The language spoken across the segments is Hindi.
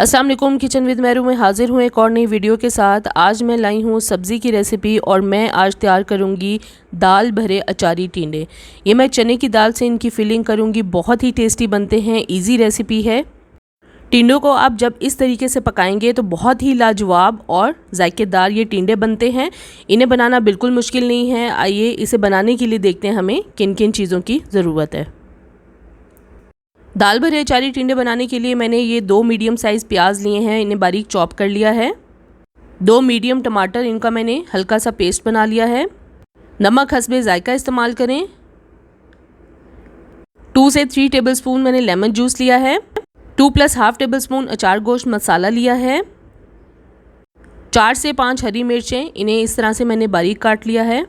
अस्सलाम वालेकुम, किचन विद मेहरू में हाजिर हूँ एक और नई वीडियो के साथ। आज मैं लाई हूँ सब्ज़ी की रेसिपी और मैं आज तैयार करूँगी दाल भरे अचारी टिंडे। ये मैं चने की दाल से इनकी फिलिंग करूँगी। बहुत ही टेस्टी बनते हैं, इजी रेसिपी है। टिंडों को आप जब इस तरीके से पकाएंगे तो बहुत ही लाजवाब और जायकेदार ये टिंडे बनते हैं। इन्हें बनाना बिल्कुल मुश्किल नहीं है। आइए इसे बनाने के लिए देखते हैं हमें किन किन चीज़ों की ज़रूरत है। दाल भरे अचारी टिंडे बनाने के लिए मैंने ये 2 मीडियम साइज़ प्याज लिए हैं, इन्हें बारीक चॉप कर लिया है। 2 मीडियम टमाटर, इनका मैंने हल्का सा पेस्ट बना लिया है। नमक हस्बे जायका इस्तेमाल करें। 2 से 3 टेबलस्पून मैंने लेमन जूस लिया है। 2 + हाफ टेबलस्पून अचार गोश्त मसाला लिया है। 4 से 5 हरी मिर्चें, इन्हें इस तरह से मैंने बारीक काट लिया है।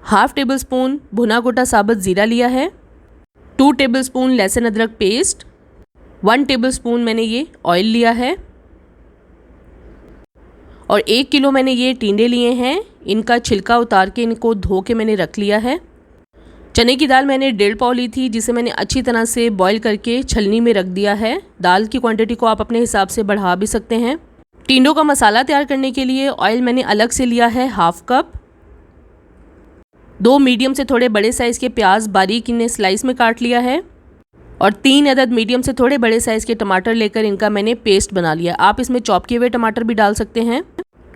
हाफ टेबलस्पून भुना गोटा साबुत ज़ीरा लिया है। 2 टेबलस्पून लहसुन अदरक पेस्ट। 1 टेबलस्पून मैंने ये ऑयल लिया है और 1 किलो मैंने ये टिंडे लिए हैं। इनका छिलका उतार के इनको धो के मैंने रख लिया है। चने की दाल मैंने 1.5 पाव ली थी, जिसे मैंने अच्छी तरह से बॉईल करके छलनी में रख दिया है। दाल की क्वांटिटी को आप अपने हिसाब से बढ़ा भी सकते हैं। टिंडों का मसाला तैयार करने के लिए ऑयल मैंने अलग से लिया है हाफ कप। 2 मीडियम से थोड़े बड़े साइज़ के प्याज बारीक इन्हें स्लाइस में काट लिया है और 3 अदद मीडियम से थोड़े बड़े साइज़ के टमाटर लेकर इनका मैंने पेस्ट बना लिया। आप इसमें चॉप किए हुए टमाटर भी डाल सकते हैं।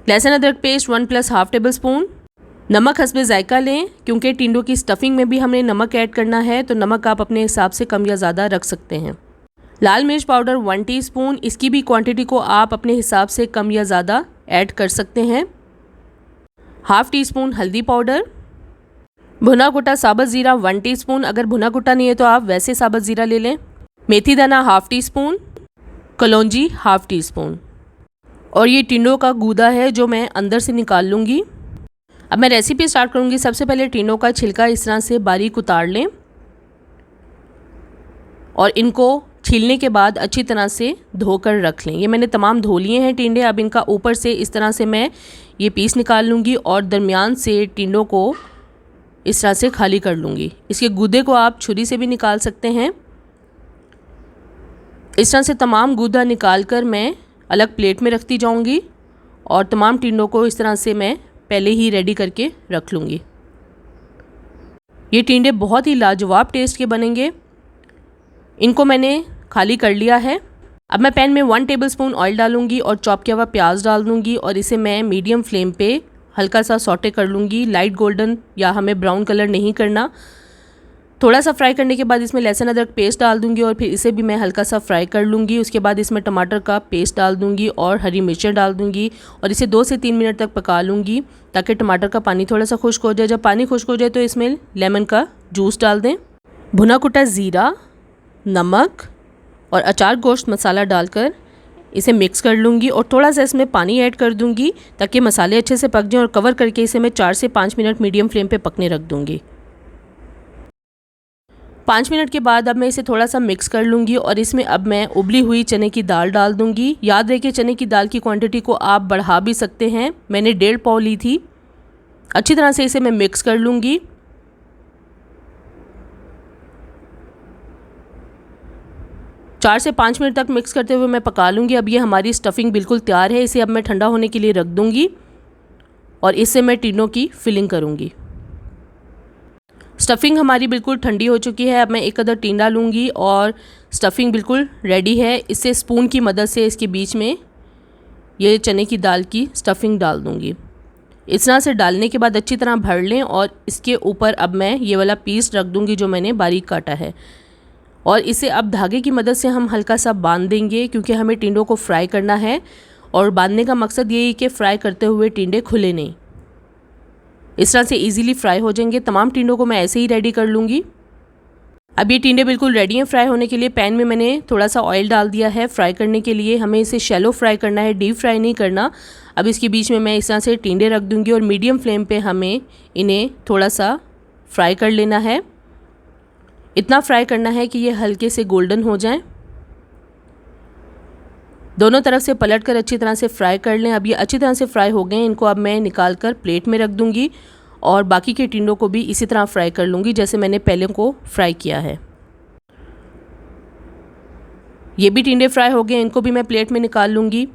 लहसुन अदरक पेस्ट 1 + हाफ टेबलस्पून। नमक हस्बे जायका लें, क्योंकि टिंडों की स्टफिंग में भी हमने नमक ऐड करना है, तो नमक आप अपने हिसाब से कम या ज़्यादा रख सकते हैं। लाल मिर्च पाउडर 1 टीस्पून, इसकी भी क्वांटिटी को आप अपने हिसाब से कम या ज़्यादा ऐड कर सकते हैं। हाफ टी-स्पून हल्दी पाउडर। भुना गोटा साबुत ज़ीरा 1 टीस्पून, अगर भुना गोटा नहीं है तो आप वैसे साबुत ज़ीरा ले लें। मेथी दाना हाफ टी-स्पून। कलौंजी हाफ टी-स्पून। और ये टिंडों का गूदा है जो मैं अंदर से निकाल लूँगी। अब मैं रेसिपी स्टार्ट करूँगी। सबसे पहले टिंडों का छिलका इस तरह से बारीक उतार लें और इनको छीलने के बाद अच्छी तरह से धोकर रख लें। ये मैंने तमाम धो लिए हैं टिंडे। अब इनका ऊपर से इस तरह से मैं ये पीस निकाल लूँगी और दरमियान से टिंडों को इस तरह से खाली कर लूँगी। इसके गूदे को आप छुरी से भी निकाल सकते हैं। इस तरह से तमाम गूदा निकाल कर मैं अलग प्लेट में रखती जाऊँगी और तमाम टिंडों को इस तरह से मैं पहले ही रेडी करके रख लूँगी। ये टिंडे बहुत ही लाजवाब टेस्ट के बनेंगे। इनको मैंने खाली कर लिया है। अब मैं पैन में 1 टेबलस्पून ऑयल डालूँगी और चॉप किया हुआ प्याज डाल दूँगी और इसे मैं मीडियम फ्लेम पे हल्का सा सौटे कर लूँगी। लाइट गोल्डन या हमें ब्राउन कलर नहीं करना। थोड़ा सा फ्राई करने के बाद इसमें लहसुन अदरक पेस्ट डाल दूँगी और फिर इसे भी मैं हल्का सा फ्राई कर लूँगी। उसके बाद इसमें टमाटर का पेस्ट डाल दूँगी और हरी मिर्चें डाल दूँगी और इसे 2 से 3 मिनट तक पका लूँगी ताकि टमाटर का पानी थोड़ा सा खुश्क हो जाए। जब पानी खुश्क हो जाए तो इसमें लेमन का जूस डाल दें। भुना कुटा ज़ीरा, नमक और अचार गोश्त मसाला डालकर इसे मिक्स कर लूँगी और थोड़ा सा इसमें पानी ऐड कर दूँगी ताकि मसाले अच्छे से पक जाएं और कवर करके इसे मैं 4 से 5 मिनट मीडियम फ्लेम पे पकने रख दूँगी। 5 मिनट के बाद अब मैं इसे थोड़ा सा मिक्स कर लूँगी और इसमें अब मैं उबली हुई चने की दाल डाल दूँगी। याद रखिए चने की दाल की क्वांटिटी को आप बढ़ा भी सकते हैं। मैंने 1.5 पाव ली थी। अच्छी तरह से इसे मैं मिक्स कर लूँगी। चार से 5 मिनट तक मिक्स करते हुए मैं पका लूँगी। अब ये हमारी स्टफिंग बिल्कुल तैयार है। इसे अब मैं ठंडा होने के लिए रख दूँगी और इससे मैं टिंडों की फिलिंग करूँगी। स्टफिंग हमारी बिल्कुल ठंडी हो चुकी है। अब मैं एक अदर टिंडा लूँगी और स्टफिंग बिल्कुल रेडी है। इससे स्पून की मदद से इसके बीच में ये चने की दाल की स्टफिंग डाल दूँगी। इस तरह से डालने के बाद अच्छी तरह भर लें और इसके ऊपर अब मैं ये वाला पीस रख दूँगी जो मैंने बारीक काटा है और इसे अब धागे की मदद से हम हल्का सा बांध देंगे, क्योंकि हमें टिंडों को फ्राई करना है और बांधने का मकसद यही है कि फ्राई करते हुए टिंडे खुले नहीं। इस तरह से इजीली फ्राई हो जाएंगे। तमाम टिंडों को मैं ऐसे ही रेडी कर लूँगी। अब ये टिंडे बिल्कुल रेडी हैं फ्राई होने के लिए। पैन में मैंने थोड़ा सा ऑयल डाल दिया है फ्राई करने के लिए। हमें इसे शैलो फ्राई करना है, डीप फ्राई नहीं करना। अब इसके बीच में मैं इस तरह से टिंडे रख दूँगी और मीडियम फ्लेम पर हमें इन्हें थोड़ा सा फ्राई कर लेना है। इतना फ्राई करना है कि ये हल्के से गोल्डन हो जाएं। दोनों तरफ से पलटकर अच्छी तरह से फ्राई कर लें। अब ये अच्छी तरह से फ्राई हो गए हैं। इनको अब मैं निकाल कर प्लेट में रख दूँगी और बाकी के टिंडों को भी इसी तरह फ्राई कर लूँगी जैसे मैंने पहले को फ्राई किया है। ये भी टिंडे फ्राई हो गए, इनको भी मैं प्लेट में निकाल लूँगी।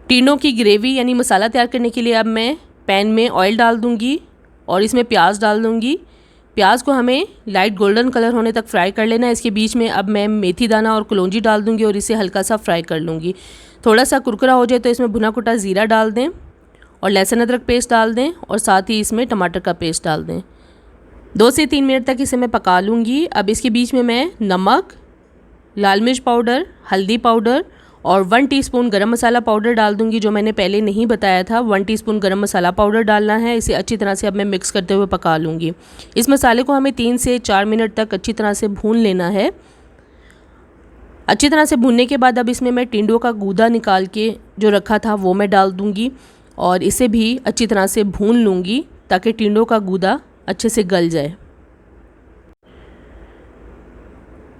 टिंडों की ग्रेवी यानी मसाला तैयार करने के लिए अब मैं पैन में ऑयल डाल दूँगी और इसमें प्याज डाल दूँगी। प्याज को हमें लाइट गोल्डन कलर होने तक फ्राई कर लेना है। इसके बीच में अब मैं मेथी दाना और कलौंजी डाल दूँगी और इसे हल्का सा फ्राई कर लूँगी। थोड़ा सा कुरकुरा हो जाए तो इसमें भुना कुटा ज़ीरा डाल दें और लहसुन अदरक पेस्ट डाल दें और साथ ही इसमें टमाटर का पेस्ट डाल दें। 2 से 3 मिनट तक इसे मैं पका लूँगी। अब इसके बीच में मैं नमक, लाल मिर्च पाउडर, हल्दी पाउडर और 1 टीस्पून गरम मसाला पाउडर डाल दूँगी, जो मैंने पहले नहीं बताया था। 1 टीस्पून गरम मसाला पाउडर डालना है। इसे अच्छी तरह से अब मैं मिक्स करते हुए पका लूँगी। इस मसाले को हमें 3 से 4 मिनट तक अच्छी तरह से भून लेना है। अच्छी तरह से भूनने के बाद अब इसमें मैं टिंडों का गूदा निकाल के जो रखा था वो मैं डाल दूँगी और इसे भी अच्छी तरह से भून लूँगी ताकि टिंडों का गूदा अच्छे से गल जाए।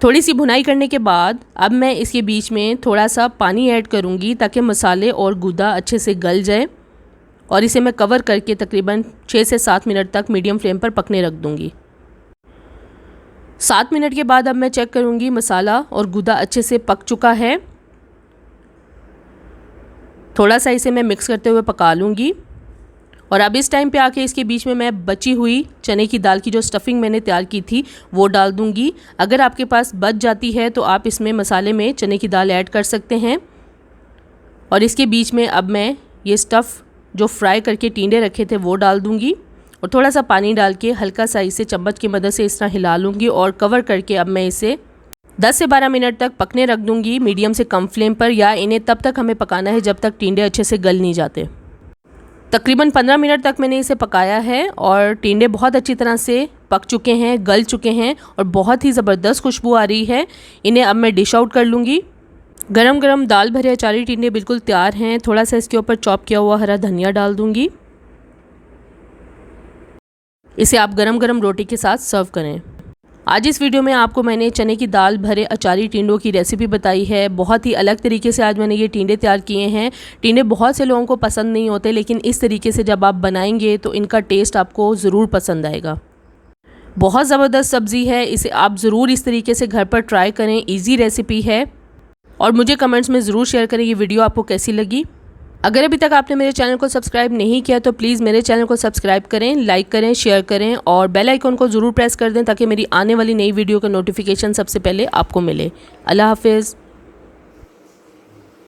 थोड़ी सी भुनाई करने के बाद अब मैं इसके बीच में थोड़ा सा पानी ऐड करूँगी ताकि मसाले और गूदा अच्छे से गल जाए और इसे मैं कवर करके तकरीबन 6 से 7 मिनट तक मीडियम फ्लेम पर पकने रख दूँगी। 7 मिनट के बाद अब मैं चेक करूँगी मसाला और गूदा अच्छे से पक चुका है। थोड़ा सा इसे मैं मिक्स करते हुए पका लूँगी और अब इस टाइम पे आके इसके बीच में मैं बची हुई चने की दाल की जो स्टफिंग मैंने तैयार की थी वो डाल दूँगी। अगर आपके पास बच जाती है तो आप इसमें मसाले में चने की दाल ऐड कर सकते हैं। और इसके बीच में अब मैं ये स्टफ़ जो फ्राई करके टिंडे रखे थे वो डाल दूँगी और थोड़ा सा पानी डाल के हल्का सा इसे चम्मच की मदद से इस तरह हिला लूँगी और कवर करके अब मैं इसे 10 से 12 मिनट तक पकने रख दूँगी मीडियम से कम फ्लेम पर, या इन्हें तब तक हमें पकाना है जब तक टिंडे अच्छे से गल नहीं जाते। तकरीबन 15 मिनट तक मैंने इसे पकाया है और टिंडे बहुत अच्छी तरह से पक चुके हैं, गल चुके हैं और बहुत ही ज़बरदस्त खुशबू आ रही है। इन्हें अब मैं डिश आउट कर लूँगी। गरम गरम दाल भरे अचारी टिंडे बिल्कुल तैयार हैं। थोड़ा सा इसके ऊपर चॉप किया हुआ हरा धनिया डाल दूँगी। इसे आप गरम गरम रोटी के साथ सर्व करें। आज इस वीडियो में आपको मैंने चने की दाल भरे अचारी टिंडों की रेसिपी बताई है। बहुत ही अलग तरीके से आज मैंने ये टिंडे तैयार किए हैं। टिंडे बहुत से लोगों को पसंद नहीं होते, लेकिन इस तरीके से जब आप बनाएंगे तो इनका टेस्ट आपको ज़रूर पसंद आएगा। बहुत ज़बरदस्त सब्ज़ी है, इसे आप ज़रूर इस तरीके से घर पर ट्राई करें। ईजी रेसिपी है और मुझे कमेंट्स में ज़रूर शेयर करें ये वीडियो आपको कैसी लगी। अगर अभी तक आपने मेरे चैनल को सब्सक्राइब नहीं किया तो प्लीज़ मेरे चैनल को सब्सक्राइब करें, लाइक करें, शेयर करें और बेल आइकन को ज़रूर प्रेस कर दें ताकि मेरी आने वाली नई वीडियो का नोटिफिकेशन सबसे पहले आपको मिले। अल्लाह हाफिज़।